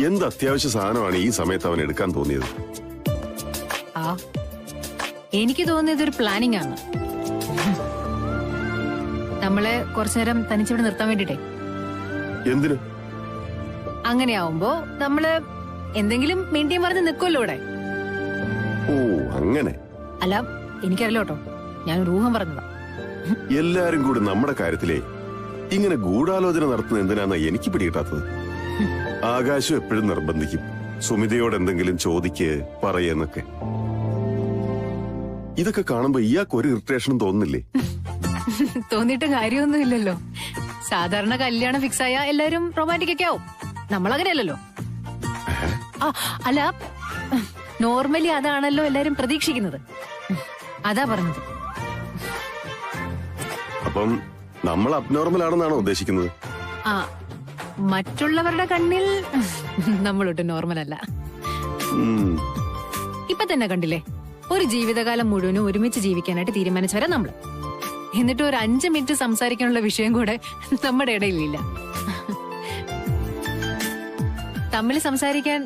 എന്ത് അത്യാവശ്യ സാധനമാണ് ഈ സമയത്ത് അവൻ എടുക്കാൻ തോന്നിയത്? എനിക്ക് തോന്നിയത് ഒരു പ്ലാനിങ് ആണ്. നമ്മളെ കുറച്ചുനേരം തനിച്ചിവിടെ നിർത്താൻ വേണ്ടിട്ടേ. എന്തിനു? അങ്ങനെയാവുമ്പോ നമ്മള് എന്തെങ്കിലും മീണ്ടിയും പറഞ്ഞ് നിൽക്കുമല്ലോ ഇവിടെ. ഓ അങ്ങനെ. അല്ല, എനിക്കറിയില്ല കേട്ടോ, ഞാൻ ഒരു ഊഹം പറഞ്ഞതാ. എല്ലാരും കൂടി നമ്മുടെ കാര്യത്തിലേ ഇങ്ങനെ ഗൂഢാലോചന നടത്തുന്ന എന്തിനാന്നാ എനിക്ക് പിടികിട്ടാത്തത്. ആകാശം എപ്പോഴും നിർബന്ധിക്കും സുമിതയോട് എന്തെങ്കിലും ചോദിക്ക് പറയെന്നൊക്കെ. ഇതൊക്കെ കാണുമ്പോ ഇയാൾക്ക് ഒരു ഇറിറ്റേഷനും തോന്നുന്നില്ലേ? തോന്നിയിട്ട് കാര്യമൊന്നുമില്ലല്ലോ. സാധാരണ കല്യാണം ഫിക്സ് ആയ എല്ലാരും റൊമാൻറ്റിക് ഒക്കെ ആവും. നമ്മളങ്ങനെയല്ലല്ലോ. അല്ല, നോർമലി അതാണല്ലോ എല്ലാരും പ്രതീക്ഷിക്കുന്നത്. അതാ പറഞ്ഞത്. അപ്പം നമ്മൾ അബ്നോർമൽ ആണെന്നാണോ ഉദ്ദേശിക്കുന്നത്? മറ്റുള്ളവരുടെ കണ്ണിൽ നമ്മളൊട്ട് നോർമൽ അല്ല. ഇപ്പൊ തന്നെ കണ്ടില്ലേ, ഒരു ജീവിതകാലം മുഴുവനും ഒരുമിച്ച് ജീവിക്കാനായിട്ട് തീരുമാനിച്ചവരാ നമ്മള്. എന്നിട്ട് ഒരു 5 മിനിറ്റ് സംസാരിക്കാനുള്ള വിഷയം കൂടെ നമ്മുടെ ഇടയിലില്ല. തമ്മിൽ സംസാരിക്കാൻ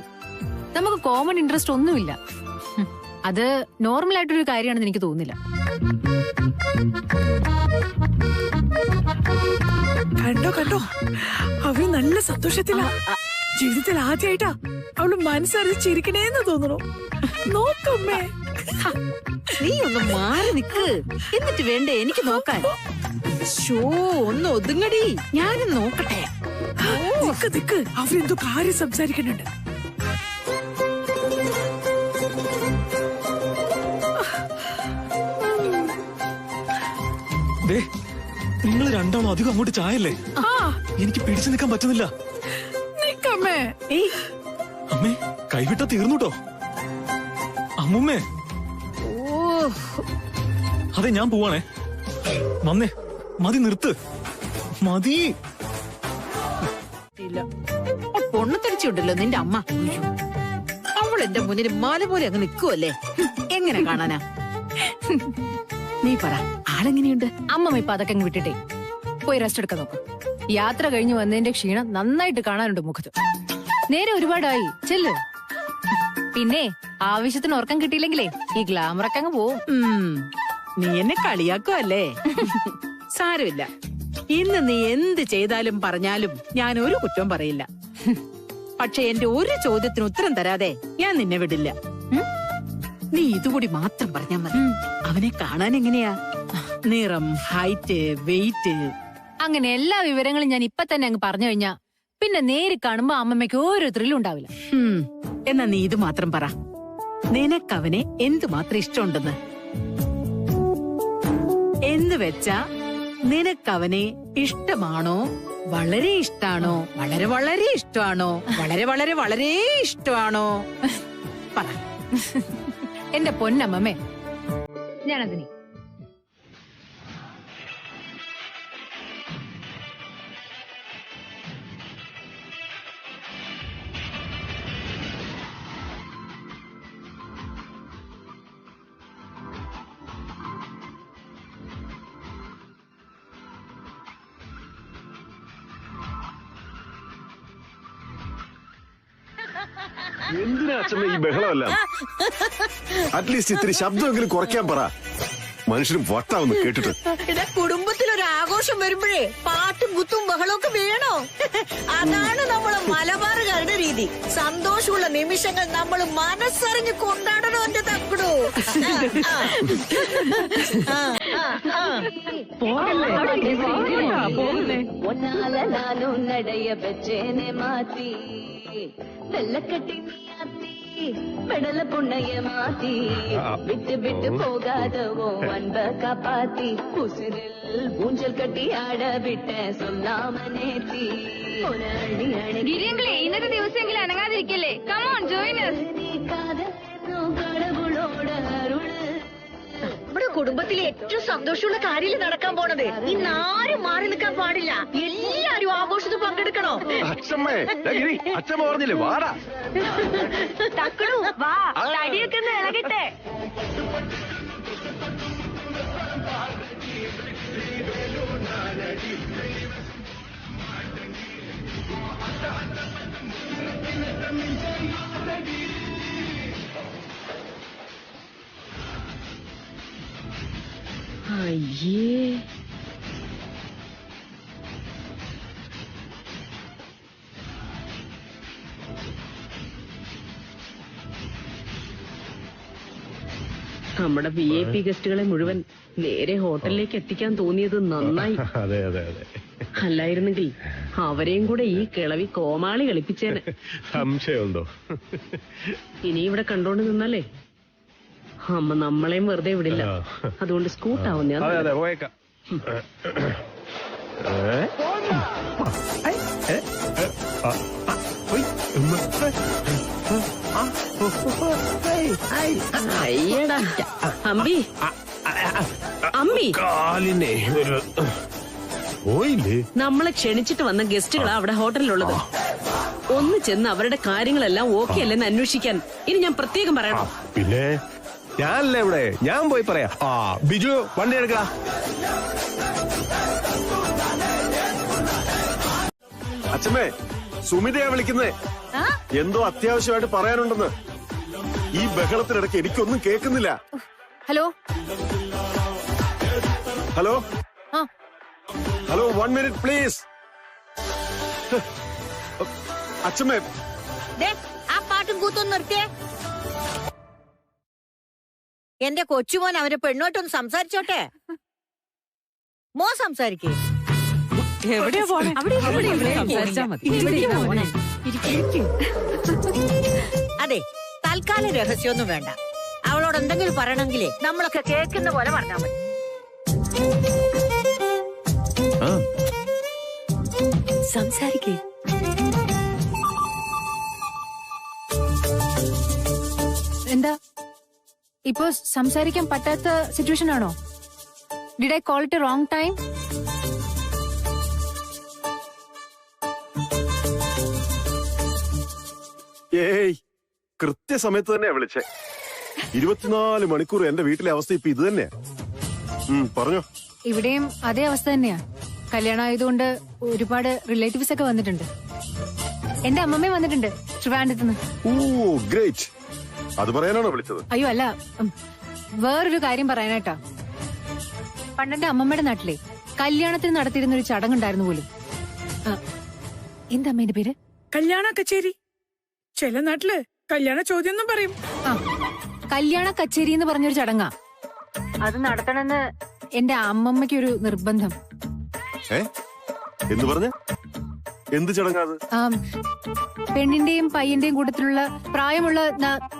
നമുക്ക് കോമൺ ഇൻട്രസ്റ്റ് ഒന്നുമില്ല. അത് നോർമൽ ആയിട്ടൊരു കാര്യമാണെന്ന് എനിക്ക് തോന്നുന്നില്ല. കണ്ടോ കണ്ടോ, അവര് നല്ല സന്തോഷത്തിലാ. ജീവിതത്തിൽ ആദ്യമായിട്ടാ അവള് മനസ്സറിഞ്ഞ് ചിരിക്കണേന്ന് തോന്നണു. നോക്കമ്മേ, നീ ഒന്ന് മാറി നിക്ക്. എന്നിട്ട് വേണ്ടേ എനിക്ക് നോക്കാൻ? ഷോ, ഒന്ന് ഒതുങ്ങടി, ഞാനും നോക്കട്ടെ. നിക്ക് നിക്ക്, അവരെന്തോ കാര്യം സംസാരിക്കുന്നുണ്ട്. നിങ്ങൾ രണ്ടാളും അധികം അങ്ങോട്ട് ചായല്ലേ? എനിക്ക് പിടിച്ചു നിൽക്കാൻ പറ്റുന്നില്ല. നിക്കമ്മേ. അമ്മേ, കൈവിട്ടാ തീർന്നുട്ടോ. അമ്മുമ്മേ, അതെ ഞാൻ പോവാണേ. വന്നേ, മതി, നിർത്ത്, മതി. പൊണ്ണത്തടിച്ചുണ്ടല്ലോ നിന്റെ അമ്മ. അവൾ എന്റെ മുന്നിൽ മാല പോലെ അങ്ങ് നിൽക്കുവല്ലേ. എങ്ങനെ കാണാനാ? നീ പറ, ആളെങ്ങനെയുണ്ട്? അമ്മമ്മ ഇപ്പൊ അതൊക്കെ അങ്ങ് വിട്ടിട്ടേ പോയി റെസ്റ്റ് എടുക്കാൻ നോക്കും. യാത്ര കഴിഞ്ഞു വന്നതിന്റെ ക്ഷീണം നന്നായിട്ട് കാണാനുണ്ട് മുഖത്ത്. നേരെ ഒരുപാടായി, ചെല്ല്. പിന്നെ ആവശ്യത്തിന് ഉറക്കം കിട്ടിയില്ലെങ്കിലേ ഈ ഗ്ലാമറൊക്കെ അങ്ങ് പോവും. നീ എന്നെ കളിയാക്കുവല്ലേ? സാരമില്ല, ഇന്ന് നീ എന്ത് ചെയ്താലും പറഞ്ഞാലും ഞാൻ ഒരു കുറ്റവും പറയില്ല. പക്ഷെ എന്റെ ഒരു ചോദ്യത്തിന് ഉത്തരം തരാതെ ഞാൻ നിന്നെ വിടില്ല. നീ ഇതുകൂടി മാത്രം പറഞ്ഞാ മതി. അവനെ കാണാൻ എങ്ങനെയാ? നിറം, ഹൈറ്റ്, വെയിറ്റ്, അങ്ങനെ എല്ലാ വിവരങ്ങളും ഞാൻ ഇപ്പൊ തന്നെ അങ്ങ് പറഞ്ഞു കഴിഞ്ഞാ പിന്നെ നേരി കാണുമ്പോ അമ്മമ്മയ്ക്ക് ഒരു ത്രില്ലും ഉണ്ടാവില്ല. എന്നാ നീ ഇത് മാത്രം പറ, നിനക്കവനെ എന്തുമാത്രം ഇഷ്ടമുണ്ടെന്ന്. എന്ന് വെച്ചാ നിനക്കവനെ ഇഷ്ടമാണോ, വളരെ ഇഷ്ടാണോ, വളരെ വളരെ ഇഷ്ടമാണോ, വളരെ വളരെ വളരെ ഇഷ്ടമാണോ? പറ. എന്റെ പൊന്നമ്മമ്മേ, ഞാനതിനി എന്തിനാ അച്ഛമ്മ ഈ ബഹളമല്ല? അറ്റ്ലീസ്റ്റ് ഇത്തിരി ശബ്ദമെങ്കിലും കുറയ്ക്കാൻ പറ. മനുഷ്യരും വട്ടാവുന്നു കേട്ടിട്ട്. കുടുംബത്തിലൊരു ആഘോഷം വരുമ്പോഴേ പാട്ടും കുത്തും ബഹളമൊക്കെ വേണോ? അതാണ് നമ്മള് മലബാറുകാരുടെ രീതി. സന്തോഷമുള്ള നിമിഷങ്ങൾ നമ്മൾ മനസ്സറിഞ്ഞ് കൊണ്ടാടണോ എന്റെ തക്കടോ. നടയ ബച്ചേനെ മാറ്റി വെള്ളക്കെട്ടി പെടല പുണ്ണയ മാറ്റി വിട്ട് വിട്ട് പോകാതവോ അൻപ കാപ്പാത്തി ഉസിരിൽ ஊஞ்சல் കട്ടി ആട വിട്ട് സൊല്ലാമനേത്തി ഇന്നത്തെ ദിവസമെങ്കിലും അനങ്ങാതിരിക്കല്ലേ? Come on join us. കടവുളോട് അരുള്. നമ്മുടെ കുടുംബത്തിലെ ഏറ്റവും സന്തോഷമുള്ള കാര്യം നടക്കാൻ പോണത്. ഇന്നാരും മാറി നിൽക്കാൻ പാടില്ല. എല്ലാരും ആഘോഷത്തിൽ പങ്കെടുക്കണോ? അച്ഛമ്മേ, അച്ഛമ്മ പറഞ്ഞില്ലേ വാടാ. തക്കടു വാ, തടിയൊക്കെ ഒന്ന് ഇളകട്ടെ. അയ്യേ, നമ്മുടെ VIP ഗസ്റ്റുകളെ മുഴുവൻ നേരെ ഹോട്ടലിലേക്ക് എത്തിക്കാൻ തോന്നിയത് നന്നായി. അതെ അതെ അതെ, അല്ലായിരുന്നെങ്കിൽ അവരെയും കൂടെ ഈ കിളവി കോമാളി കളിപ്പിച്ചേനെ. സംശയമുണ്ടോ? ഇനി ഇവിടെ കണ്ടോണ്ട് നിന്നല്ലേ അമ്മ നമ്മളെയും വെറുതെ വിടില്ല. അതുകൊണ്ട് സ്കൂട്ടാവും ഞാൻ. അതെ അതെ, പോയേക്കാം. അയ്യടാ അമ്പി, അമ്പി, കാലിനെ ഒരു പോയില്ലേ? നമ്മളെ ക്ഷണിച്ചിട്ട് വന്ന ഗസ്റ്റുകളാ അവിടെ ഹോട്ടലിലുള്ളത്. ഒന്ന് ചെന്ന് അവരുടെ കാര്യങ്ങളെല്ലാം ഓക്കെ അല്ലെന്ന് അന്വേഷിക്കാൻ ഇനി ഞാൻ പ്രത്യേകം പറയണം. പിന്നെ ഞാനല്ലേ ഇവിടെ, ഞാൻ പോയി പറയാം. ബിജു വണ്ടി എടുക്കടാ. അച്ഛമ്മേ, സുമിതയാ വിളിക്കുന്നേ. എന്തോ അത്യാവശ്യമായിട്ട് പറയാനുണ്ടെന്ന്. ഈ ബഹളത്തിനിടയ്ക്ക് എനിക്കൊന്നും കേൾക്കുന്നില്ല. ഹലോ ഹലോ ആ ഹലോ, 1 മിനിറ്റ് പ്ലീസ്. അച്ഛമ്മേ, ആ പാട്ടും കൂത്തും നിർത്തിയേ. എന്റെ കൊച്ചുമോൻ അവരെ പെണ്ണോട്ടൊന്ന് സംസാരിച്ചോട്ടെ. മോ സംസാരിക്കേ. എവിടെയാ പോണേ? അതെ, തൽക്കാലം രഹസ്യമൊന്നും വേണ്ട. അവളോട് എന്തെങ്കിലും പറയണമെങ്കിലേ നമ്മളൊക്കെ കേൾക്കുന്ന പോലെ പറഞ്ഞാൽ മതി. സംസാരിക്കേ. എന്താ ഇപ്പോ സംസാരിക്കാൻ പറ്റാത്ത സിറ്റുവേഷൻ ആണോ? Did I call it wrong time? ഏയ്, കൃത്യസമയത്ത് തന്നെയാ വിളിച്ചേ. 24 മണിക്കൂർ എന്റെ വീട്ടിലെ അവസ്ഥ ഇപ്പൊ ഇത് തന്നെയാ. പറഞ്ഞോ. ഇവിടെയും അതേ അവസ്ഥ തന്നെയാ. കല്യാണം ആയതുകൊണ്ട് ഒരുപാട് റിലേറ്റീവ്സ് ഒക്കെ വന്നിട്ടുണ്ട്. എന്റെ അമ്മമ്മയും വന്നിട്ടുണ്ട് ട്രിവാൻഡ്രത്തുനിന്ന്. ഓ ഗ്രേറ്റ്. അത് പറയാനാണോ വിളിച്ചത്? അയ്യോ അല്ല, വേറൊരു കാര്യം പറയാനായിട്ടാ. പണ്ടെന്റെ അമ്മമ്മയുടെ നാട്ടിലെ കല്യാണത്തിന് നടത്തിയിരുന്ന ഒരു ചടങ്ങുണ്ടായിരുന്നു പോലും. എന്താ അമ്മേന്റെ പേര്? കല്യാണ കച്ചേരി. ചില നാട്ടില് കല്യാണ ചോദ്യം എന്നും പറയും. കല്യാണ കച്ചേരി എന്ന് പറഞ്ഞൊരു ചടങ്ങാ. അത് നടത്തണമെന്ന് എന്റെ അമ്മമ്മയ്ക്കൊരു നിർബന്ധം. എന്ത് പറഞ്ഞ? എന്ത് ചടങ്ങാത്? പെണ്ണിന്റെയും പയ്യന്റെയും കൂട്ടത്തിലുള്ള പ്രായമുള്ള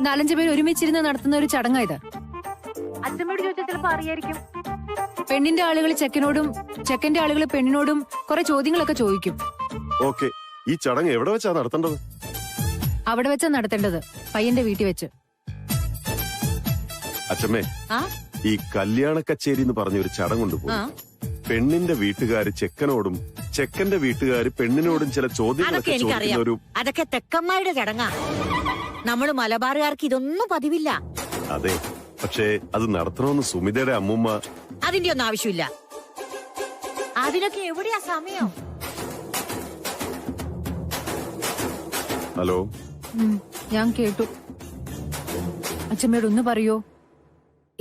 4-5 പേര് ഒരുമിച്ചിരുന്ന് നടത്തുന്ന ഒരു ചടങ്ങാ ഇത്. അച്ഛമ്മയോട് ചോദിച്ചാൽ ചിലപ്പോ അറിയായിരിക്കും. പെണ്ണിന്റെ ആളുകൾ ചെക്കനോടും ചെക്കന്റെ ആളുകൾ പെണ്ണിനോടും കുറെ ചോദ്യങ്ങളൊക്കെ ചോദിക്കും. ഓക്കെ, ഈ ചടങ്ങ് എവിടെ വെച്ചാ നടത്തേണ്ടത്? അവിടെ വെച്ചാ നടത്തേണ്ടത്, പയ്യന്റെ വീട്ടിൽ വെച്ച്. അച്ഛമ്മേ, ഈ കല്യാണ കച്ചേരി എന്ന് പറഞ്ഞൊരു ചടങ്ങുണ്ട് പോലും. പെണ്ണിന്റെ വീട്ടുകാര് ചെക്കനോടും ചെക്കന്റെ വീട്ടുകാര് പെണ്ണിനോടും ചില ചോദ്യങ്ങളൊക്കെ ചോദിക്കുന്ന ഒരു. അതൊക്കെ തെക്കന്മാരുടെ ചടങ്ങാ. നമ്മള് മലബാറുകാർക്ക് ഇതൊന്നും പതിവില്ല. അതെ, പക്ഷേ അത് നടത്തണമെന്ന് സുമിതയുടെ അമ്മൂമ്മ. അതിന്റെ ഒന്നും ആവശ്യമില്ല. അതിനൊക്കെ എവിടെയാ സമയം? ഹലോ, ഞാൻ കേട്ടു. അച്ഛമ്മയോട് ഒന്ന് പറയോ?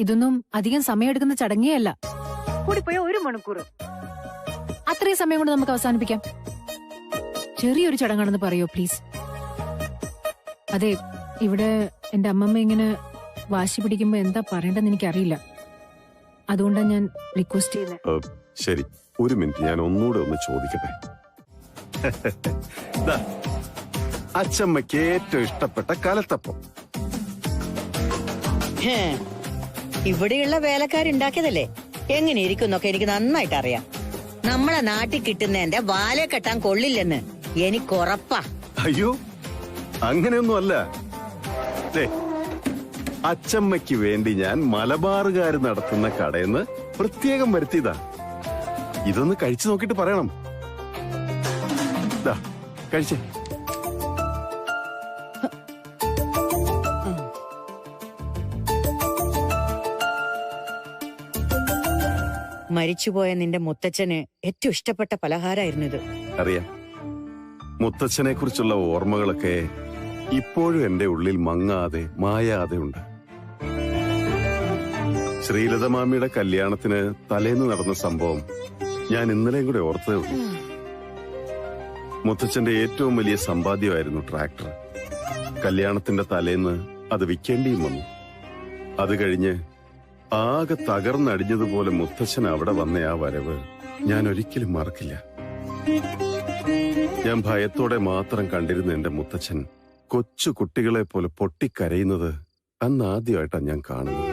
ഇതൊന്നും അധികം സമയമെടുക്കുന്ന ചടങ്ങേ അല്ല. കൂടിപ്പോയ 1 മണിക്കൂർ. അത്രയും സമയം കൊണ്ട് നമുക്ക് അവസാനിപ്പിക്കാം. ചെറിയൊരു ചടങ്ങാണെന്ന് പറയോ പ്ലീസ്? അതെ, ഇവിടെ എന്റെ അമ്മമ്മ ഇങ്ങനെ വാശി പിടിക്കുമ്പോ എന്താ പറയണ്ടെന്ന് എനിക്കറിയില്ല. അതുകൊണ്ടാണ് ഞാൻ റിക്വസ്റ്റ് ചെയ്യുന്നത്. ശരി, 1 മിനിറ്റ്, ഞാൻ ഒന്നുകൂടെ ഒന്ന് ചോദിക്കട്ടെ. അച്ഛമ്മയ്ക്ക് ഏറ്റവും ഇഷ്ടപ്പെട്ട കലത്തപ്പം. ഇവിടെയുള്ള വേലക്കാരുണ്ടാക്കിയതല്ലേ, എങ്ങനെ ഇരിക്കുന്നൊക്കെ എനിക്ക് നന്നായിട്ട് അറിയാം. നമ്മളെ നാട്ടിൽ കിട്ടുന്നതിന്റെ വാലെ കെട്ടാൻ കൊള്ളില്ലെന്ന് എനിക്കുറപ്പാ. അയ്യോ, അങ്ങനെയൊന്നും അല്ല. അച്ചമ്മയ്ക്ക് വേണ്ടി ഞാൻ മലബാറുകാര് നടത്തുന്ന കടയെന്ന് പ്രത്യേകം വരുത്തിയതാ. ഇതൊന്ന് കഴിച്ചു നോക്കിട്ട് പറയണം. കഴിച്ചേ. മരിച്ചുപോയ നിന്റെ മുത്തച്ഛന് ഏറ്റവും ഇഷ്ടപ്പെട്ട പലഹാരമായിരുന്നു ഇത്. അറിയാം. മുത്തച്ഛനെ കുറിച്ചുള്ള ഓർമ്മകളൊക്കെ ഇപ്പോഴും എന്റെ ഉള്ളിൽ മങ്ങാതെ മായാതെ ഉണ്ട്. ശ്രീലത മാമിയുടെ കല്യാണത്തിന് തലേന്ന് നടന്ന സംഭവം ഞാൻ ഇന്നലെയും കൂടെ ഓർത്തതേ ഉള്ളൂ. മുത്തച്ഛന്റെ ഏറ്റവും വലിയ സമ്പാദ്യമായിരുന്നു ട്രാക്ടർ. കല്യാണത്തിന്റെ തലേന്ന് അത് വിൽക്കേണ്ടിയും വന്നു. അത് കഴിഞ്ഞ് ആകെ തകർന്നടിഞ്ഞതുപോലെ മുത്തച്ഛൻ അവിടെ വന്ന ആ വരവ് ഞാൻ ഒരിക്കലും മറക്കില്ല. ഞാൻ ഭയത്തോടെ മാത്രം കണ്ടിരുന്ന എന്റെ മുത്തച്ഛൻ കൊച്ചു കുട്ടികളെ പോലെ പൊട്ടിക്കരയുന്നത് അന്ന് ആദ്യമായിട്ടാണ് ഞാൻ കാണുന്നത്.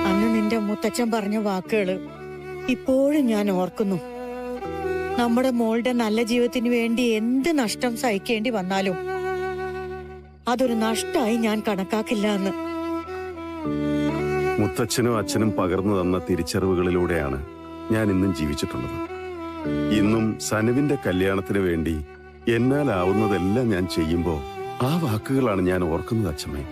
അന്ന് നിന്റെ മുത്തച്ഛൻ പറഞ്ഞ വാക്കുകള് ഇപ്പോഴും ഞാൻ ഓർക്കുന്നു. നമ്മുടെ മോളുടെ നല്ല ജീവിതത്തിന് വേണ്ടി എന്ത് നഷ്ടം സഹിക്കേണ്ടി വന്നാലും അതൊരു നഷ്ടമായി ഞാൻ കണക്കാക്കില്ല എന്ന്. മുത്തച്ഛനും അച്ഛനും പകർന്നു തന്ന തിരിച്ചറിവുകളിലൂടെയാണ് ഞാൻ ഇന്നും ജീവിച്ചിട്ടുള്ളത്. ഇന്നും സനുവിന്റെ കല്യാണത്തിന് വേണ്ടി എന്നാലാവുന്നതെല്ലാം ഞാൻ ചെയ്യുമ്പോ ആ വാക്കുകളാണ് ഞാൻ ഓർക്കുന്നത് അച്ഛമ്മേ.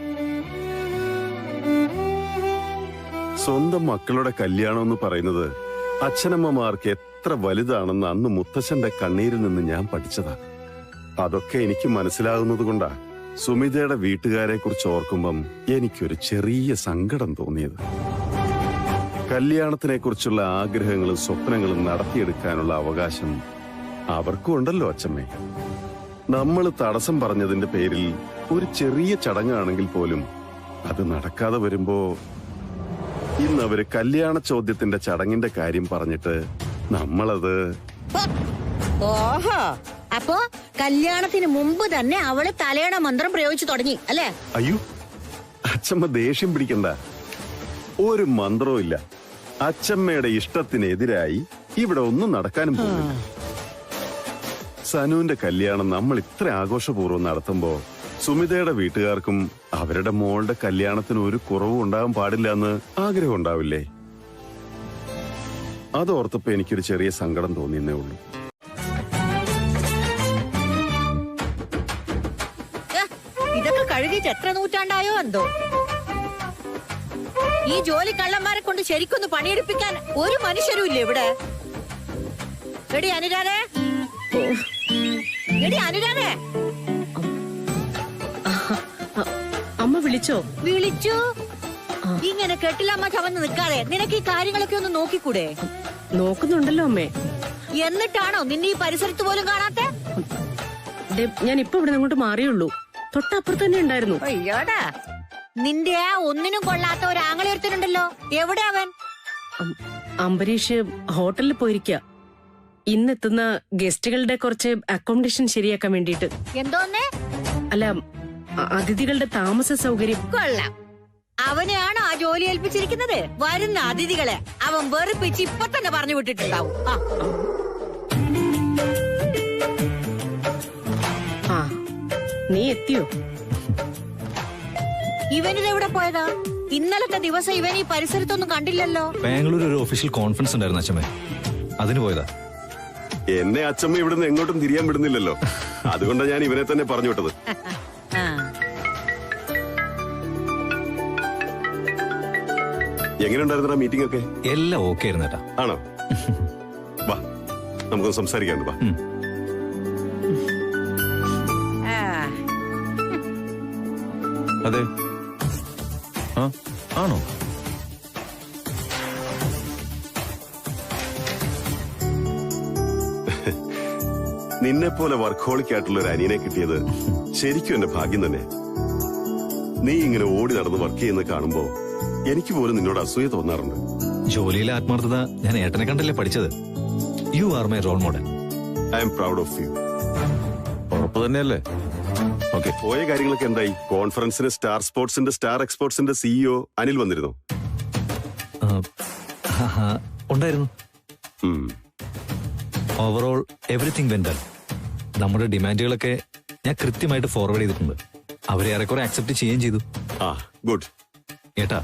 സ്വന്തം മക്കളുടെ കല്യാണം എന്ന് പറയുന്നത് അച്ഛനമ്മമാർക്ക് എത്ര വലുതാണെന്ന് അന്ന് മുത്തച്ഛന്റെ കണ്ണീരിൽ നിന്ന് ഞാൻ പഠിച്ചതാ. അതൊക്കെ എനിക്ക് മനസ്സിലാകുന്നത് കൊണ്ടാ സുമിതയുടെ വീട്ടുകാരെ കുറിച്ച് ഓർക്കുമ്പം എനിക്കൊരു ചെറിയ സങ്കടം തോന്നിയത്. കല്യാണത്തിനെ കുറിച്ചുള്ള ആഗ്രഹങ്ങളും സ്വപ്നങ്ങളും നടത്തിയെടുക്കാനുള്ള അവകാശം അവർക്കും ഉണ്ടല്ലോ അച്ഛമ്മേ. നമ്മൾ തടസ്സം പറഞ്ഞതിന്റെ പേരിൽ ഒരു ചെറിയ ചടങ്ങാണെങ്കിൽ പോലും അത് നടക്കാതെ വരുമ്പോ ഇന്ന് അവര് കല്യാണ ചോദ്യത്തിന്റെ ചടങ്ങിന്റെ കാര്യം പറഞ്ഞിട്ട് നമ്മളത് ഓഹോ, അപ്പോ കല്യാണത്തിന് മുമ്പ് തന്നെ അവള് തലയുടെ മന്ത്രം പ്രയോഗിച്ചു തുടങ്ങി അല്ലേ? അയ്യോ അച്ഛമ്മ ദേഷ്യം പിടിക്കണ്ട. ഒരു മന്ത്രവും ഇല്ല. അച്ഛമ്മയുടെ ഇഷ്ടത്തിനെതിരായി ഇവിടെ ഒന്നും നടക്കാനും പോകുന്നില്ല. സനുവിന്റെ കല്യാണം നമ്മൾ ഇത്ര ആഘോഷപൂർവ്വം നടത്തുമ്പോ സുമിതയുടെ വീട്ടുകാർക്കും അവരുടെ മോളുടെ കല്യാണത്തിന് ഒരു കുറവും ഉണ്ടാകാൻ പാടില്ല എന്ന് ആഗ്രഹം ഉണ്ടാവില്ലേ? അതോർത്തപ്പോ എനിക്കൊരു ചെറിയ സങ്കടം തോന്നിയെന്നേ ഉള്ളൂ. ഇതൊക്കെ കഴുകിയിട്ട് എത്ര നൂറ്റാണ്ടായോ എന്തോ. ഈ ജോലി കള്ളന്മാരെ കൊണ്ട് ശരിക്കൊന്ന് പണിയെടുപ്പിക്കാൻ ഒരു മനുഷ്യരും ഇല്ല ഇവിടെ. എടി അനുരാധേ, എടി അനുരാധേ. അമ്മ വിളിച്ചോ? വിളിച്ചു. ഇങ്ങനെ കെട്ടിലമ്മ ചവന്ന് നിൽക്കാതെ നിനക്ക് ഈ കാര്യങ്ങളൊക്കെ ഒന്ന് നോക്കിക്കൂടെ? നോക്കുന്നുണ്ടല്ലോ അമ്മേ. എന്നിട്ടാണോ നിന്നെ ഈ പരിസരത്ത് പോലും കാണാത്തെ? ഞാൻ ഇപ്പൊ ഇവിടെ അങ്ങോട്ട് മാറിയുള്ളൂ. തൊട്ടപ്പുറത്ത് തന്നെ ഉണ്ടായിരുന്നു. അയ്യോടാ, നിന്റെ ആ ഒന്നിനും കൊള്ളാത്ത ഒരു ആങ്ങളെടുത്തിട്ടുണ്ടല്ലോ. എവിടെ അവൻ? അംബരീഷ് ഹോട്ടലിൽ പോയിരിക്കുക. ഇന്നെത്തുന്ന ഗസ്റ്റുകളുടെ കുറച്ച് അക്കോമഡേഷൻ ശരിയാക്കാൻ വേണ്ടിട്ട്. എന്തോന്നേ? അല്ല, അതിഥികളുടെ താമസ സൗകര്യം. കൊള്ളാം. അവനെയാണോ ആ ജോലി ഏൽപ്പിച്ചിരിക്കുന്നത്? വരുന്ന അതിഥികളെ അവൻ വെറുപ്പിച്ച് ഇപ്പൊ തന്നെ പറഞ്ഞു വിട്ടിട്ടുണ്ടാവും. ആ, നീ എത്തിയോ? ഇവനിതെവിടെ പോയതാ? ഇന്നലത്തെ ദിവസം ഇവൻ ഈ പരിസരത്തൊന്നും കണ്ടില്ലല്ലോ. ബാംഗ്ലൂർ ഒരു ഒഫീഷ്യൽ കോൺഫറൻസ് ഉണ്ടായിരുന്നു അച്ഛമ്മേ, അതിന് പോയതാ. എന്നെ അച്ഛമ്മ ഇവിടുന്ന് എങ്ങോട്ടും തിരിയാൻ വിടുന്നില്ലല്ലോ. അതുകൊണ്ടാണ് ഞാൻ ഇവനെ തന്നെ പറഞ്ഞു വിട്ടത്. എങ്ങനെയുണ്ടായിരുന്ന മീറ്റിംഗ് ഒക്കെ? എല്ലാം ഓക്കെ ആയിരുന്നു ഏട്ടാ. ആണോ? വാ നമുക്കൊന്ന് സംസാരിക്കാണ്ട്. വാ. അതെ. ആണോ? നിന്നെ പോലെ വർക്കോളിക് ആയിട്ടുള്ള ഒരു അനിയനെ കിട്ടിയത് ശരിക്കും എന്റെ ഭാഗ്യം തന്നെ. നീ ഇങ്ങനെ ഓടി നടന്ന് വർക്ക് ചെയ്യുന്നത് കാണുമ്പോ എനിക്ക് പോലും നിന്നോട് അസൂയ തോന്നാറുണ്ട്. ജോലിയിലെ ആത്മാർത്ഥത ഞാൻ ഏട്ടനെ കണ്ടല്ലേ പഠിച്ചത്. You are my role model. I am proud of you. ഉറപ്പ് തന്നെയല്ലേ? ഓക്കെ, പോയ കാര്യങ്ങളൊക്കെ എന്തായി? കോൺഫറൻസിന് സ്റ്റാർ സ്പോർട്സിന്റെ സ്റ്റാർ എക്സ്പോർട്സിന്റെ സിഇഒ അനിൽ വന്നിരുന്നു? ഉണ്ടായിരുന്നു. Overall everything went well. നമ്മുടെ ഡിമാൻഡുകളൊക്കെ ഞാൻ കൃത്യമായിട്ട് ഫോർവേഡ് ചെയ്തിട്ടുണ്ട്. അവരെ ഏറെക്കുറെ ആക്സെപ്റ്റ് ചെയ്യുകയും ചെയ്തു. ഗുഡ്. ഏട്ടാ,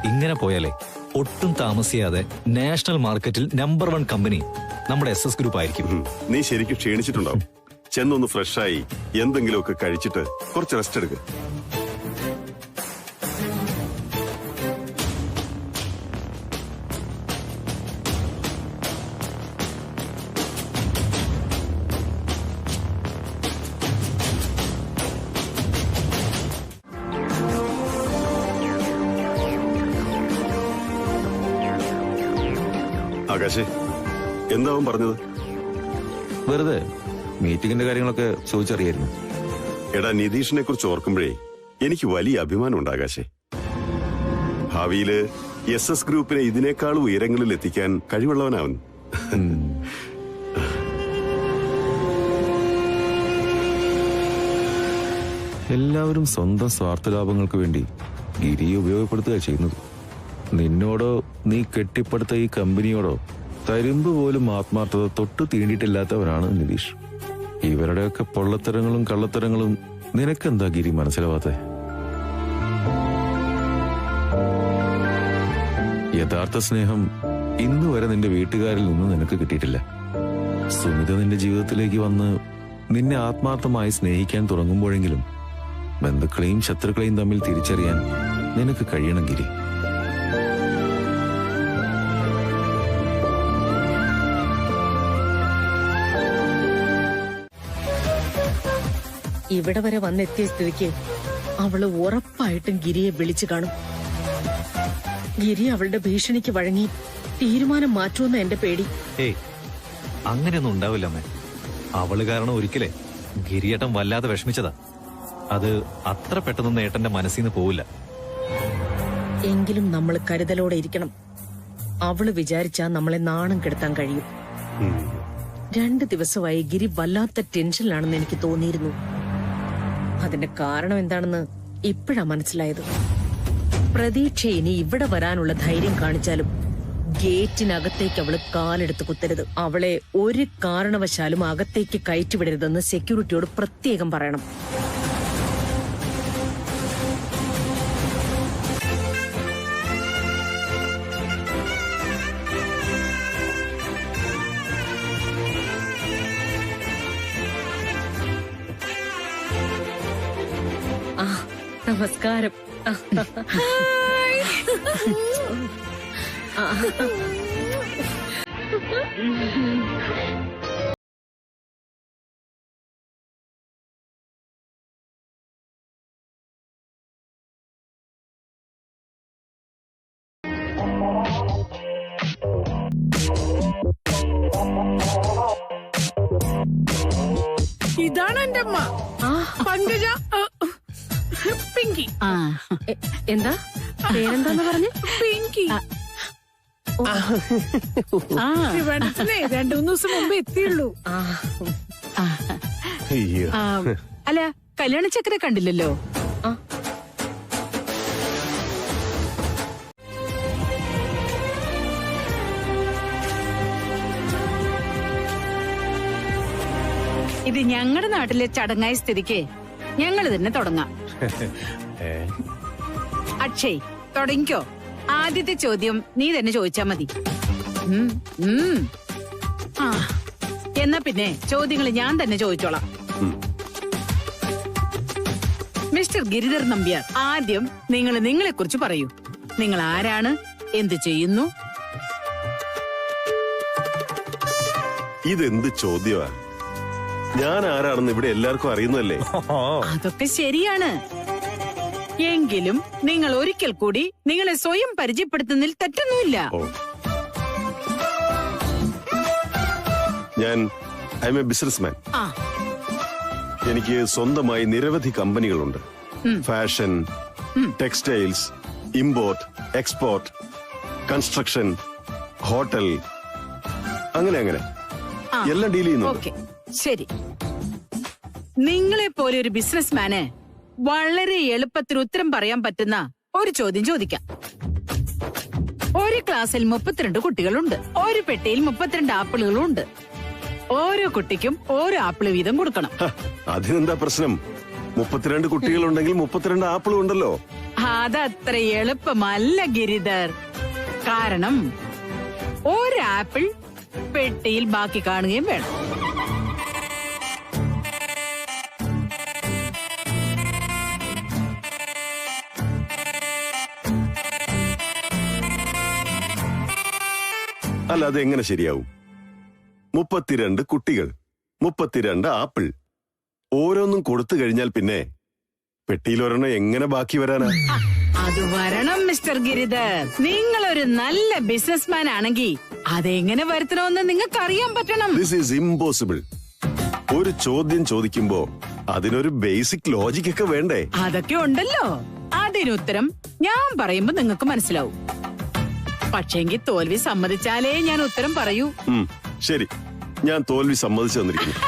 ഇങ്ങനെ പോയാലേ ഒട്ടും താമസിയാതെ നാഷണൽ മാർക്കറ്റിൽ നമ്പർ 1 കമ്പനി നമ്മുടെ SS ഗ്രൂപ്പ് ആയിരിക്കും. നീ ശരിക്കും ക്ഷീണിച്ചിട്ടുണ്ടാവും. ചെന്നൊന്ന് ഫ്രഷായി എന്തെങ്കിലുമൊക്കെ കഴിച്ചിട്ട് കുറച്ച് റെസ്റ്റ് എടുക്കുക. ആകാശേ, എന്താവും പറഞ്ഞത്? വെറുതെ മീറ്റിംഗിന്റെ കാര്യങ്ങളൊക്കെ ചോദിച്ചറിയായിരുന്നു. എടാ, നിതീഷിനെ കുറിച്ച് ഓർക്കുമ്പോഴേ എനിക്ക് വലിയ അഭിമാനമുണ്ട് ആകാശേ. ഭാവിയില് SS ഗ്രൂപ്പിനെ ഇതിനേക്കാളും ഉയരങ്ങളിൽ എത്തിക്കാൻ കഴിവുള്ളവനാവൻ. എല്ലാവരും സ്വന്തം സ്വാർത്ഥലാഭങ്ങൾക്ക് വേണ്ടി ഗിരിയെ ഉപയോഗപ്പെടുത്തുക ചെയ്യുന്നത്. നിന്നോടോ നീ കെട്ടിപ്പടുത്ത ഈ കമ്പനിയോടോ തരുമ്പ് പോലും ആത്മാർത്ഥത തൊട്ട് തീണ്ടിയിട്ടില്ലാത്തവനാണ് നിതീഷ്. ഇവരുടെയൊക്കെ പൊള്ളത്തരങ്ങളും കള്ളത്തരങ്ങളും നിനക്കെന്താ ഗിരി മനസ്സിലാവാത്തെ? യഥാർത്ഥ സ്നേഹം ഇന്നു വരെ നിന്റെ വീട്ടുകാരിൽ നിന്ന് നിനക്ക് കിട്ടിയിട്ടില്ല. സുമിത നിന്റെ ജീവിതത്തിലേക്ക് വന്ന് നിന്നെ ആത്മാർത്ഥമായി സ്നേഹിക്കാൻ തുടങ്ങുമ്പോഴെങ്കിലും ബന്ധുക്കളെയും ശത്രുക്കളെയും തമ്മിൽ തിരിച്ചറിയാൻ നിനക്ക് കഴിയണം ഗിരി. ഇവിടെ വരെ വന്നെത്തിയ സ്ഥിതിക്ക് അവള് ഉറപ്പായിട്ടും ഗിരിയെ വിളിച്ചു കാണും. ഗിരി അവളുടെ ഭീഷണിക്ക് വഴങ്ങി തീരുമാനം മാറ്റുമെന്ന് എന്റെ പേടി. ഏയ്, അങ്ങനെയൊന്നും ഉണ്ടാവില്ല അമ്മേ. അവള് കാരണം ഒരിക്കലേ ഗിരിയേട്ടൻ വല്ലാതെ വിഷമിച്ചതാ. അത് അത്ര പെട്ടെന്ന് ഏട്ടന്റെ മനസ്സിൽ നിന്ന് പോവില്ല. എങ്കിലും നമ്മൾ കരുതലോടെ ഇരിക്കണം. അവള് വിചാരിച്ചാ നമ്മളെ നാണം കെടുത്താൻ കഴിയും. 2 ദിവസമായി ഗിരി വല്ലാത്ത ടെൻഷനിലാണെന്ന് എനിക്ക് തോന്നിയിരുന്നു. അതിന്റെ കാരണം എന്താണെന്ന് ഇപ്പോഴാ മനസ്സിലായത്. പ്രതീക്ഷ ഇനി ഇവിടെ വരാനുള്ള ധൈര്യം കാണിച്ചാലും ഗേറ്റിനകത്തേക്ക് അവള് കാലെടുത്ത് കുത്തരുത്. അവളെ ഒരു കാരണവശാലും അകത്തേക്ക് കയറ്റിവിടരുതെന്ന് സെക്യൂരിറ്റിയോട് പ്രത്യേകം പറയണം. നമസ്കാരം. ഇതാണ് എന്റെ അമ്മ പങ്കജ പിങ്കി. എന്താ പേരെന്താന്ന് പറഞ്ഞു? പിങ്കി. വെള്ളത്തിനെ 2-3 ദിവസം മുമ്പ് എത്തിയുള്ളൂ. അല്ല, കല്യാണ ചക്കരെ കണ്ടില്ലല്ലോ. ഇത് ഞങ്ങളുടെ നാട്ടിലെ ചടങ്ങായ സ്ഥിതിക്ക് ഞങ്ങൾ തന്നെ തുടങ്ങാം. അക്ഷയ്, തുടങ്ങിക്കോ. ആദ്യത്തെ ചോദ്യം നീ തന്നെ ചോദിച്ചാ മതി. എന്നാ പിന്നെ ചോദ്യങ്ങൾ ഞാൻ തന്നെ ചോദിച്ചോളാം. മിസ്റ്റർ ഗിരിധർ നമ്പ്യാർ, ആദ്യം നിങ്ങൾ നിങ്ങളെ കുറിച്ച് പറയൂ. നിങ്ങൾ ആരാണ്, എന്ത് ചെയ്യുന്നു? ഇതെന്ത് ചോദ്യമാ? ഞാൻ ആരാണെന്ന് ഇവിടെ എല്ലാവർക്കും അറിയുന്നല്ലേ. അതൊക്കെ ശരിയാണ്. എങ്കിലും നിങ്ങൾ ഒരിക്കൽ കൂടി നിങ്ങളെ സ്വയം പരിചയപ്പെടുത്തുന്നതിൽ തെറ്റൊന്നുമില്ല. ഞാൻ ഐ എം എ ബിസിനസ്മാൻ. എനിക്ക് സ്വന്തമായി നിരവധി കമ്പനികളുണ്ട്. Fashion, textiles, import, export, construction, hotel, അങ്ങനെ എല്ലാം ഡീൽ ചെയ്യുന്നുണ്ട്. ശരി. നിങ്ങളെ പോലെ ഒരു ബിസിനസ്മാന് വളരെ എളുപ്പത്തിൽ ഉത്തരം പറയാൻ പറ്റുന്ന ഒരു ചോദ്യം ചോദിക്കാം. ഒരു ക്ലാസ്സിൽ 32 കുട്ടികളുണ്ട്. ഒരു പെട്ടിയിൽ 32 ആപ്പിളുകളുണ്ട്. ഓരോ കുട്ടിക്കും ഓരോ ആപ്പിൾ വീതം കൊടുക്കണം. അതിനെന്താ പ്രശ്നം? 32 കുട്ടികളുണ്ടെങ്കിൽ 32 ആപ്പിളും ഉണ്ടല്ലോ. അതത്ര എളുപ്പമല്ല ഗിരിധർ. കാരണം ഒരു ആപ്പിൾ പെട്ടിയിൽ ബാക്കി കാണുകയും വേണം. അല്ല, അതെങ്ങനെ ശരിയാവും? 32 കുട്ടികൾ, 32 ആപ്പിൾ. ഓരോന്നും കൊടുത്തു കഴിഞ്ഞാൽ പിന്നെ പെട്ടിയിലൊരെണ്ണം എങ്ങനെ ബാക്കി വരാനാ? അത് വരണം മിസ്റ്റർ ഗിരിധർ. നിങ്ങളൊരു നല്ല ബിസിനസ്മാൻ ആണെങ്കിൽ അതെങ്ങനെ വരുത്തണമെന്ന് നിങ്ങൾക്ക് അറിയാൻ പറ്റണം. This is impossible. ഒരു ചോദ്യം ചോദിക്കുമ്പോ അതിനൊരു ബേസിക് ലോജിക് ഒക്കെ വേണ്ടേ? അതൊക്കെ ഉണ്ടല്ലോ. അതിനുത്തരം ഞാൻ പറയുമ്പോ നിങ്ങൾക്ക് മനസ്സിലാവും. പക്ഷേങ്കിൽ തോൽവി സമ്മതിച്ചാലേ ഞാൻ ഉത്തരം പറയൂ. ശരി, ഞാൻ തോൽവി സമ്മതിച്ചു തന്നിരിക്കുന്നു.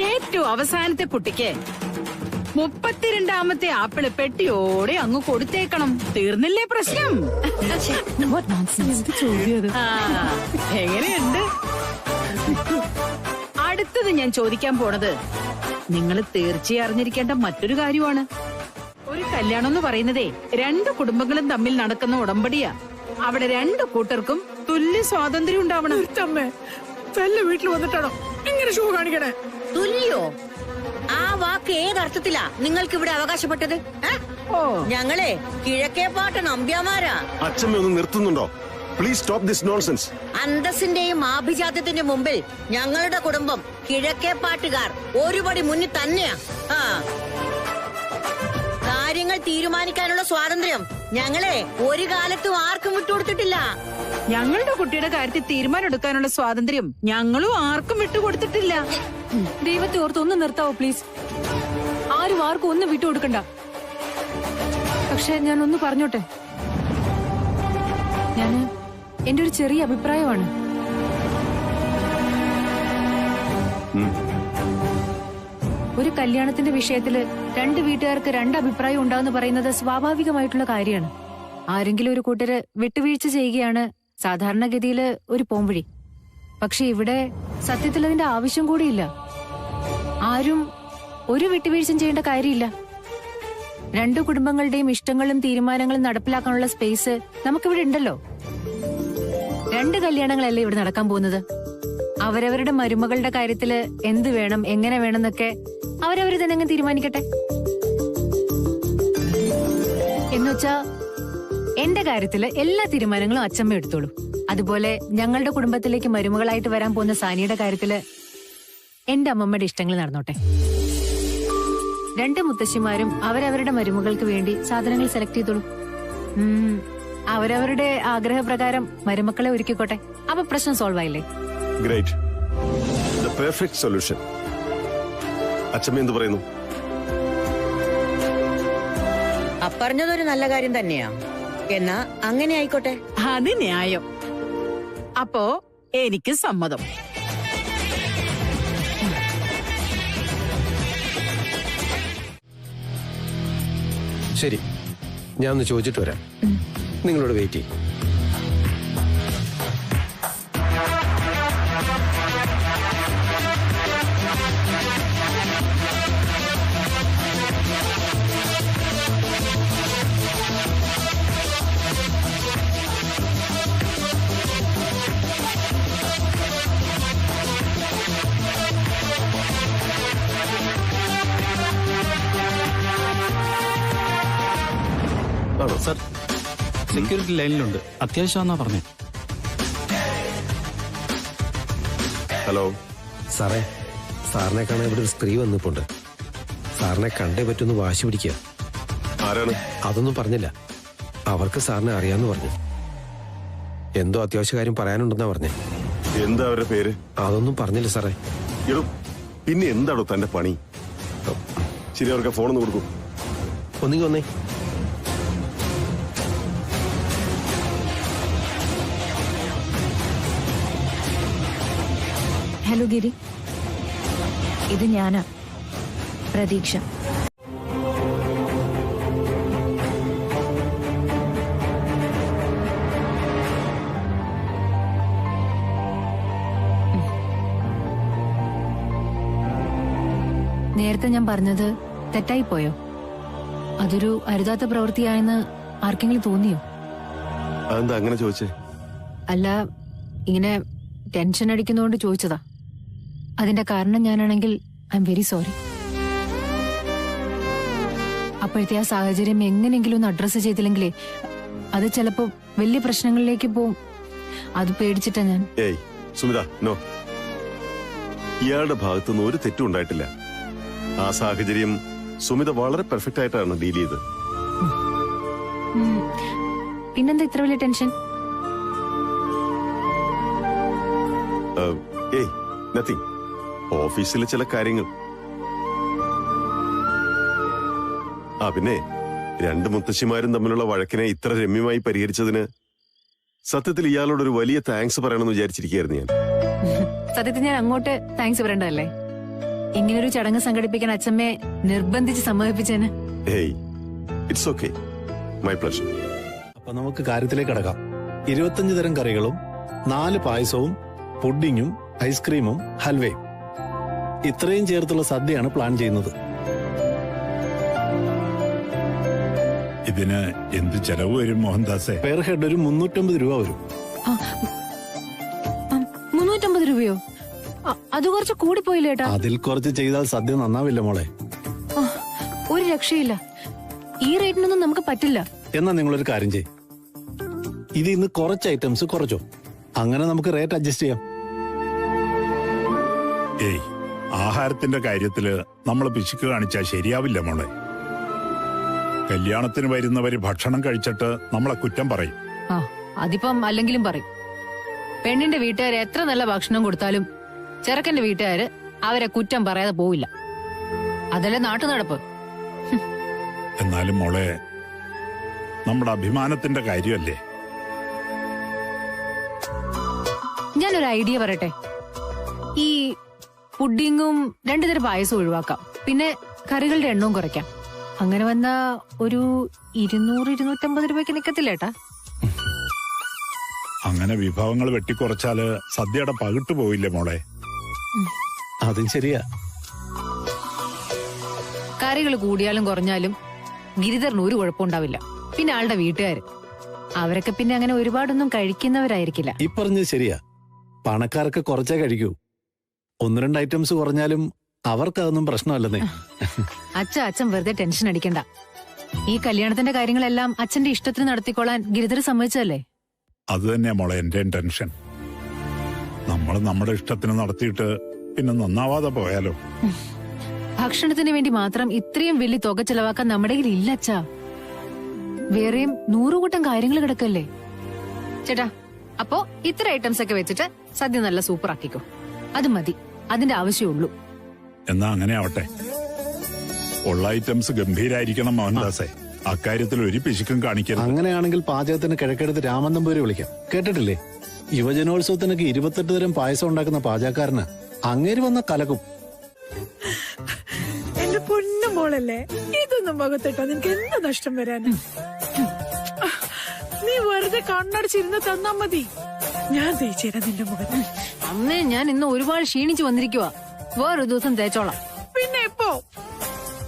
ഏറ്റവും അവസാനത്തെ കുട്ടിക്ക് 32ാമത്തെ ആപ്പിള് പെട്ടിയോടെ അങ്ങ് കൊടുത്തേക്കണം. തീർന്നില്ലേ പ്രശ്നം? എങ്ങനെയുണ്ട്? അടുത്തത് ഞാൻ ചോദിക്കാൻ പോണത് നിങ്ങൾ തീർച്ചയായും അറിഞ്ഞിരിക്കേണ്ട മറ്റൊരു കാര്യമാണ്. ഒരു കല്യാണം എന്ന് പറയുന്നതേ രണ്ടു കുടുംബങ്ങളും തമ്മിൽ നടക്കുന്ന ഉടമ്പടിയാ. അവിടെ രണ്ടു കൂട്ടർക്കും തുല്യ സ്വാതന്ത്ര്യം ഉണ്ടാവണം. വീട്ടിൽ വന്നിട്ടാണോ ഇങ്ങനെ ഷോ കാണിക്കണേ? തുല്യോ? ആ വാക്ക് ഏതർത്ഥത്തിലാ നിങ്ങൾക്ക് ഇവിടെ അവകാശപ്പെട്ടത്? ഞങ്ങളെ കിഴക്കേപ്പാട്ട് നമ്പ്യാമാരാ. അച്ഛമ്മ ഒന്ന് നിർത്തുന്നുണ്ടോ? Please stop this nonsense. അന്തസ്സിന്റെയും ആഭിജാത്യത്തിന്റെ മുമ്പിൽ ഞങ്ങളുടെ കുടുംബം കിഴക്കേപ്പാട്ടുകാർ ഒരുപടി മുന്നിൽ തന്നെയാ. കാര്യങ്ങൾ തീരുമാനിക്കാനുള്ള സ്വാതന്ത്ര്യം ഞങ്ങളെ ഒരു കാലത്തും ആർക്കും വിട്ടുകൊടുത്തിട്ടില്ല. ഞങ്ങളുടെ കുട്ടിയുടെ കാര്യത്തിൽ തീരുമാനം എടുക്കാനുള്ള സ്വാതന്ത്ര്യം ഞങ്ങളും ആർക്കും വിട്ടുകൊടുത്തിട്ടില്ല. ദൈവത്തെ ഓർത്ത് ഒന്ന് നിർത്താവോ പ്ലീസ്? ആരും ആർക്കും ഒന്നും വിട്ടുകൊടുക്കണ്ട. പക്ഷെ ഞാനൊന്ന് പറഞ്ഞോട്ടെ, ഞാന് എന്റെ ഒരു ചെറിയ അഭിപ്രായമാണ്. ഒരു കല്യാണത്തിന്റെ വിഷയത്തില് രണ്ട് വീട്ടുകാർക്ക് രണ്ട് അഭിപ്രായം ഉണ്ടാവെന്ന് പറയുന്നത് സ്വാഭാവികമായിട്ടുള്ള കാര്യമാണ്. ആരെങ്കിലും ഒരു കൂട്ടര് വിട്ടുവീഴ്ച ചെയ്യുകയാണ് സാധാരണഗതിയില് ഒരു പോംവഴി. പക്ഷെ ഇവിടെ സത്യത്തിൽ അതിന്റെ ആവശ്യം കൂടിയില്ല. ആരും ഒരു വിട്ടുവീഴ്ചയും ചെയ്യേണ്ട കാര്യമില്ല. രണ്ടു കുടുംബങ്ങളുടെയും ഇഷ്ടങ്ങളും തീരുമാനങ്ങളും നടപ്പിലാക്കാനുള്ള സ്പേസ് നമുക്കിവിടെ ഉണ്ടല്ലോ. രണ്ട് കല്യാണങ്ങളല്ലേ ഇവിടെ നടക്കാൻ പോകുന്നത്. അവരവരുടെ മരുമകളുടെ കാര്യത്തില് എന്ത് വേണം, എങ്ങനെ വേണം എന്നൊക്കെ അവരവര് തന്നെ അങ്ങ് തീരുമാനിക്കട്ടെ. എന്നുവെച്ചാ എന്റെ കാര്യത്തില് എല്ലാ തീരുമാനങ്ങളും അച്ഛമ്മ എടുത്തോളൂ. അതുപോലെ ഞങ്ങളുടെ കുടുംബത്തിലേക്ക് മരുമകളായിട്ട് വരാൻ പോകുന്ന സാനിയുടെ കാര്യത്തില് എന്റെ അമ്മമ്മയുടെ ഇഷ്ടങ്ങൾ നടന്നോട്ടെ. രണ്ട് മുത്തശ്ശിമാരും അവരവരുടെ മരുമകൾക്ക് വേണ്ടി സാധനങ്ങൾ സെലക്ട് ചെയ്തോളൂ. അവരവരുടെ ആഗ്രഹപ്രകാരം മരുമക്കളെ ഒരുക്കിക്കോട്ടെ. അപ്പൊ പ്രശ്നം സോൾവ് ആയില്ലേ? Great, the perfect solution. അച്ഛമ്മ എന്ത് പറയുന്നു? അപ്പറഞ്ഞതൊരു നല്ല കാര്യം തന്നെയാ. എന്നാ അങ്ങനെ ആയിക്കോട്ടെ. അത് ന്യായം. അപ്പോ എനിക്ക് സമ്മതം. ശരി, ഞാൻ ഒന്ന് ചോദിച്ചിട്ട് വരാം. നിങ്ങളോട് വെയിറ്റ് ചെയ്യും. Sir, security ലൈനിലുണ്ട്. അത്യാവശ്യമാണെന്നാ പറഞ്ഞേ. ഹലോ സാറേ, സാറിനെ കാണാൻ ഇവിടെ ഒരു സ്ത്രീ വന്നിപ്പുണ്ട്. സാറിനെ കണ്ടേ പറ്റുമെന്ന് വാശി പിടിക്കുക. ആരാണ്? അതൊന്നും പറഞ്ഞില്ല. അവർക്ക് സാറിനെ അറിയാന്ന് പറഞ്ഞു. എന്തോ അത്യാവശ്യ കാര്യം പറയാനുണ്ടെന്നാ പറഞ്ഞേ. എന്താ അവരുടെ പേര്? അതൊന്നും പറഞ്ഞില്ല സാറേ. എടോ, പിന്നെ എന്താണോ തന്റെ പണി? ശരി, അവർക്ക് ഫോണൊന്ന് കൊടുക്കൂ. ഒന്നിങ്ങി വന്നേ. ഹലോ ഗിരി, ഇത് ഞാനാ, പ്രതീക്ഷ. നേരത്തെ ഞാൻ പറഞ്ഞത് തെറ്റായിപ്പോയോ? അതൊരു അരുതാത്ത പ്രവൃത്തിയായെന്ന് ആർക്കെങ്കിലും തോന്നിയോ? അതെന്താ അങ്ങനെ ചോദിച്ചേ? അല്ല, ഇങ്ങനെ ടെൻഷൻ അടിക്കുന്നതുകൊണ്ട് ചോദിച്ചതാ. അതിന്റെ കാരണം ഞാനാണെങ്കിൽ ഐ എം വെരി സോറി. അപ്പോഴത്തെ ആ സാഹചര്യം എങ്ങനെയെങ്കിലും ഒന്ന് അഡ്രസ് ചെയ്തില്ലെങ്കിലേ അത് ചിലപ്പോ വലിയ പ്രശ്നങ്ങളിലേക്ക് പോവും. അത് പേടിച്ചിട്ടാ ഞാൻ. ഏയ് സുമിത, നോ, ഇയാളുടെ ഭാഗത്തുനിന്ന് ഒരു തെറ്റും ഉണ്ടായിട്ടില്ല. ആ സാഹചര്യം സുമിത വളരെ പെർഫെക്റ്റ് ആയിട്ടാണ് ഡീൽ ചെയ്തത്. പിന്നെന്താ ഇത്ര വലിയ ടെൻഷൻ? ഏയ് നത്തിങ്. ഓഫീസിലെ ചില കാര്യങ്ങൾ. പിന്നെ 2 മുത്തശ്ശിമാരും തമ്മിലുള്ള വഴക്കിനെ ഇത്ര രമ്യമായി പരിഹരിച്ചതിന് സത്യത്തിൽ ഇയാളോടൊരു വലിയ താങ്ക്സ് പറയണമെന്ന് വിചാരിച്ചിരിക്കുകയായിരുന്നു ഞാൻ. സത്യത്തിൽ ഞാൻ അങ്ങോട്ട് താങ്ക്സ് പറയണ്ടല്ലേ? ഇങ്ങനൊരു ചടങ്ങ് സംഘടിപ്പിക്കാൻ അച്ഛമ്മയെ നിർബന്ധിച്ച് സമ്മതിപ്പിച്ചേന്. ഏയ് ഇറ്റ്സ് ഓക്കെ, മൈ പ്ലഷർ. അപ്പൊ നമുക്ക് കാര്യത്തിലേക്ക് കടക്കാം. 25 തരം കറികളും 4 പായസവും പുഡിങ്ങും ഐസ്ക്രീമും ഹൽവയും ഇത്രയും ചേർത്തുള്ള സദ്യയാണ് പ്ലാൻ ചെയ്യുന്നത്. ഇതിന് എന്ത് ചെലവ് വരും മോഹൻദാസേ? പെർ ഹെഡ് ഒരു 350 രൂപ വരും. 350 രൂപയോ? അത് കുറച്ച് കൂടിപ്പോയില്ലേ ഏട്ടാ? അതിൽ കുറച്ച് ചെയ്താൽ സദ്യ നന്നാവില്ല മോളെ. ഒരു രക്ഷയില്ല. ഈ റേറ്റിനൊന്നും നമുക്ക് പറ്റില്ല. എന്നാ നിങ്ങളൊരു കാര്യം ചെയ്യും, ഇത് ഇന്ന് കുറച്ച് ഐറ്റംസ് കുറച്ചോ, അങ്ങനെ നമുക്ക് റേറ്റ് അഡ്ജസ്റ്റ് ചെയ്യാം. ഏയ് ആഹാരത്തിന്റെ കാര്യത്തില് നമ്മൾ പിശുക്ക് കാണിച്ചാൽ ശരിയാവില്ല മോളെ. കല്യാണത്തിന് വരുന്നവര് ഭക്ഷണം കഴിച്ചിട്ട് നമ്മളെ കുറ്റം പറയും. അതിപ്പം അല്ലെങ്കിലും പറയും. പെണ്ണിന്റെ വീട്ടുകാര് എത്ര നല്ല ഭക്ഷണം കൊടുത്താലും ചെറുക്കന്റെ വീട്ടുകാര് അവരെ കുറ്റം പറയാതെ പോവില്ല. അതല്ലേ നാട്ടു നടപ്പ്. എന്നാലും മോളെ, നമ്മുടെ അഭിമാനത്തിന്റെ കാര്യമല്ലേ. ഞാനൊരു ഐഡിയ പറയട്ടെ. ഈ പുഡിങ്ങും 2 തരം പായസം ഒഴിവാക്കാം, പിന്നെ കറികളുടെ എണ്ണവും കുറയ്ക്കാം. അങ്ങനെ വന്നാ ഒരു 200-250 രൂപയ്ക്ക് നിക്കത്തില്ലേട്ടാ? അങ്ങനെ വിഭവങ്ങൾ വെട്ടിക്കുറച്ചാല് സദ്യയുടെ പകിട്ട് പോയില്ലേ മോളെ? അതും ശരിയാ. കറികൾ കൂടിയാലും കുറഞ്ഞാലും ഗിരിധറിന് ഒരു കുഴപ്പമുണ്ടാവില്ല. പിന്നെ ആളുടെ വീട്ടുകാര് അവരൊക്കെ പിന്നെ അങ്ങനെ ഒരുപാടൊന്നും കഴിക്കുന്നവരായിരിക്കില്ല. ഈ പറഞ്ഞത് ശരിയാ. പണക്കാർക്ക് കുറച്ചേ കഴിക്കൂ. 1-2 ഐറ്റംസ് കുറഞ്ഞാലും അവർക്കതൊന്നും പ്രശ്നമല്ലെന്നേ. അച്ഛൻ വെറുതെ ടെൻഷൻ അടിക്കണ്ട. ഈ കല്യാണത്തിന്റെ കാര്യങ്ങളെല്ലാം അച്ഛന്റെ ഇഷ്ടത്തിന് നടത്തിക്കൊള്ളാൻ ഗിരിധർ സമ്മതിച്ചല്ലേ? അത് തന്നെയാ മോളെ എന്റെ ടെൻഷൻ. നമ്മൾ നമ്മുടെ ഇഷ്ടത്തിന് നടത്തിയിട്ട് പിന്നെ നന്നാവാതെ പോയാലോ? ഭക്ഷണത്തിന് വേണ്ടി മാത്രം ഇത്രയും വലിയ തുക ചെലവാക്കാൻ നമ്മുടെ കയ്യിൽ ഇല്ല അച്ഛാ. വേറെയും 100 കൂട്ടം കാര്യങ്ങൾ കിടക്കല്ലേ ചേട്ടാ. അപ്പോ ഇത്ര ഐറ്റംസ് ഒക്കെ വെച്ചിട്ട് സദ്യ നല്ല സൂപ്പർ ആക്കിക്കോ. അത് മതി, അതിന്റെ ആവശ്യമുള്ളൂ. എന്നാ അങ്ങനെ ആവട്ടെ. ഉള്ള ഐറ്റംസ് ഗംഭീരായിരിക്കണം മോഹൻദാസേ. അക്കാര്യത്തിൽ ഒരു പിശുക്കും കാണിക്കരുത്. അങ്ങനെയാണെങ്കിൽ പാചകത്തിന് കിഴക്കെടുത്ത് രാമൻ നമ്പൂരി വിളിക്കാം. കേട്ടിട്ടില്ലേ? യുവജനോത്സവത്തിനൊക്കെ 28 തരം പായസം ഉണ്ടാക്കുന്ന പാചകക്കാരന് അങ്ങേര് വന്ന കലക്കും. എന്റെ പൊന്നു മോളല്ലേ, ഇതൊന്നും മുഖത്തിട്ടോ നിനക്ക് എന്ത് നഷ്ടം വരാന്? നീ വെറുതെ കണ്ണടച്ചിരുന്ന് തന്നാ മതി, ഞാൻ തേച്ചേരാ നിന്റെ മുഖത്ത്. അമ്മേ, ഞാൻ ഇന്ന് ഒരുപാട് ക്ഷീണിച്ചു വന്നിരിക്കുക. വേറൊരു ദിവസം തേച്ചോളാം. പിന്നെ എപ്പോ?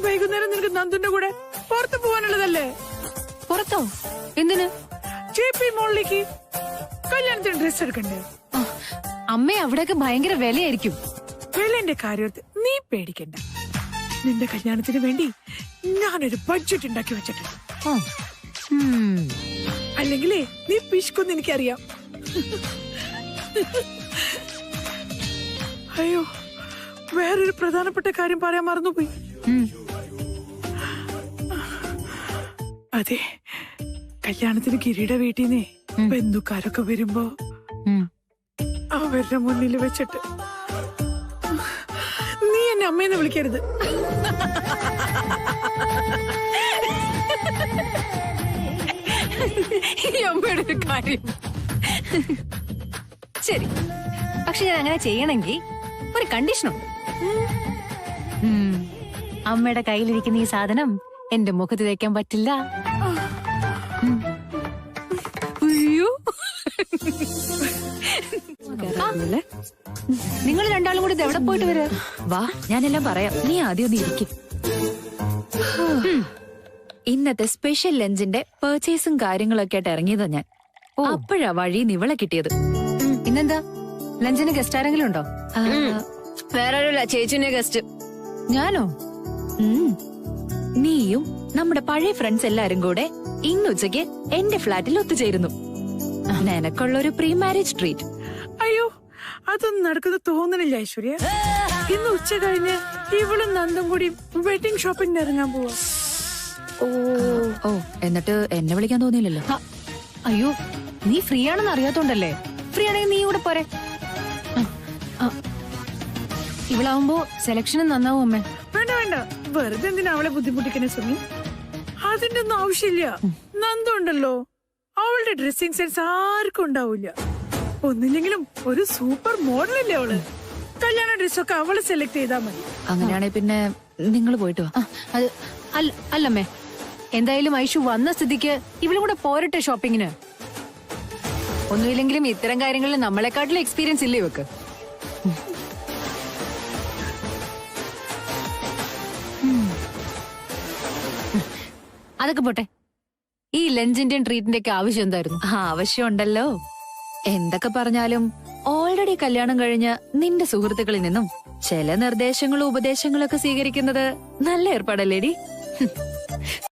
വൈകുന്നേരം നിനക്ക് നന്ദുന്റെ കൂടെ പുറത്ത് പോവാനുള്ളതല്ലേ? പുറത്തോ? എന്തിന്? JP മോളിലേക്ക് കല്യാണത്തിന് ഡ്രസ് എടുക്കണ്ടേ? അമ്മേ, അവിടെയൊക്കെ ഭയങ്കര വിലയായിരിക്കും. വിലന്റെ കാര്യത്തിൽ നീ പേടിക്കണ്ട. നിന്റെ കല്യാണത്തിന് വേണ്ടി ഞാനൊരു ബഡ്ജറ്റ് ഉണ്ടാക്കി വെച്ചിട്ടുണ്ട്. അല്ലെങ്കിലേ നീ പിശുക്കൊന്ന് എനിക്കറിയാം. അയ്യോ, വേറൊരു പ്രധാനപ്പെട്ട കാര്യം പറയാൻ മറന്നുപോയി. അതെ, കല്യാണത്തിന് ഗിരിയുടെ വീട്ടിൽ നിന്നേ ബന്ധുക്കാരൊക്കെ വരുമ്പോ അവരുടെ മുന്നിൽ വെച്ചിട്ട് നീ എന്നെ അമ്മയെന്ന് വിളിക്കരുത്. ഈ അമ്മയുടെ ഒരു കാര്യം. ശരി, പക്ഷെ ഞാൻ അങ്ങനെ ചെയ്യണമെങ്കിൽ ഒരു കണ്ടീഷനുണ്ട്. അമ്മയുടെ കയ്യിലിരിക്കുന്ന ഈ സാധനം എന്റെ മുഖത്ത് തേക്കാൻ പറ്റില്ല. അയ്യോ, നിങ്ങൾ രണ്ടാളും കൂടി എവിടെ പോയിട്ട് വരാ? വാ, ഞാനെല്ലാം പറയാം. നീ ആദ്യം ഒന്ന് ഇരിക്കും. ഇന്നത്തെ സ്പെഷ്യൽ ലഞ്ചിന്റെ പർച്ചേസും കാര്യങ്ങളൊക്കെ ആയിട്ട് ഇറങ്ങിയതാ ഞാൻ. അപ്പോഴാ വഴി നിവളെ കിട്ടിയത്. ഇന്നെന്താ ലഞ്ചിന് ഗസ്റ്റ് ആരെങ്കിലും ഉണ്ടോ? വേറെ ചേച്ചിന്റെ ഗസ്റ്റ്. ഞാനോ? നീയും നമ്മുടെ പഴയ ഫ്രണ്ട്സ് എല്ലാരും കൂടെ ഇന്ന് ഉച്ചയ്ക്ക് എന്റെ ഫ്ലാറ്റിൽ ഒത്തുചേരുന്നു. നിനക്കുള്ളൊരു പ്രീ മാരേജ് ട്രീറ്റ്. അയ്യോ, അതൊന്നും നടക്കുന്നത് തോന്നണില്ല ഐശ്വര്യ. ഇന്ന് ഉച്ച കഴിഞ്ഞ് ഇവളും നന്ദും കൂടി വെഡിങ് ഷോപ്പിംഗിന് ഇറങ്ങാൻ പോവാ. ഓ എന്നിട്ട് എന്നെ വിളിക്കാൻ തോന്നിയില്ലല്ലോ. അയ്യോ, നീ ഫ്രീ ആണെന്ന് അറിയാത്തോണ്ടല്ലേ. ഫ്രീ ആണെങ്കിൽ നീ കൂടെ പോരെ. ഇവളാവുമ്പോ സെലക്ഷനും നന്നാവും അമ്മേ. വേണ്ട വേണ്ട, വെറുതെ എന്തിനാ അവളെ ബുദ്ധിമുട്ടിക്കണേ സുമി? അതിന്റെ ഒന്നും ആവശ്യമില്ല. നന്ദുണ്ടല്ലോ, അവളുടെ ഡ്രസ്സിംഗ് സെൻസ് ആർക്കും ഉണ്ടാവില്ല. ഒന്നില്ലെങ്കിലും ഒരു സൂപ്പർ മോഡലല്ലേ അവള്. കല്യാണ ഡ്രസ്സൊക്കെ അവള് സെലക്ട് ചെയ്താ മതി. അങ്ങനെയാണെങ്കിൽ പിന്നെ നിങ്ങൾ പോയിട്ട് വാ. അത് അല്ലമ്മേ, എന്തായാലും ഐഷു വന്ന സ്ഥിതിക്ക് ഇവളും കൂടെ പോരട്ടെ ഷോപ്പിങ്ങിന്. ഒന്നുമില്ലെങ്കിലും ഇത്തരം കാര്യങ്ങളിൽ നമ്മളെക്കാട്ടിലും എക്സ്പീരിയൻസ് ഇല്ലേ ഇവക്ക്. അതൊക്കെ പോട്ടെ, ഈ ലഞ്ചിന്റെയും ട്രീറ്റിന്റെ ഒക്കെ ആവശ്യം എന്തായിരുന്നു? ആവശ്യമുണ്ടല്ലോ. എന്തൊക്കെ പറഞ്ഞാലും ഓൾറെഡി കല്യാണം കഴിഞ്ഞ് നിന്റെ സുഹൃത്തുക്കളിൽ നിന്നും ചില നിർദ്ദേശങ്ങളും ഉപദേശങ്ങളും ഒക്കെ സ്വീകരിക്കുന്നത് നല്ല ഏർപ്പാടല്ലേടി.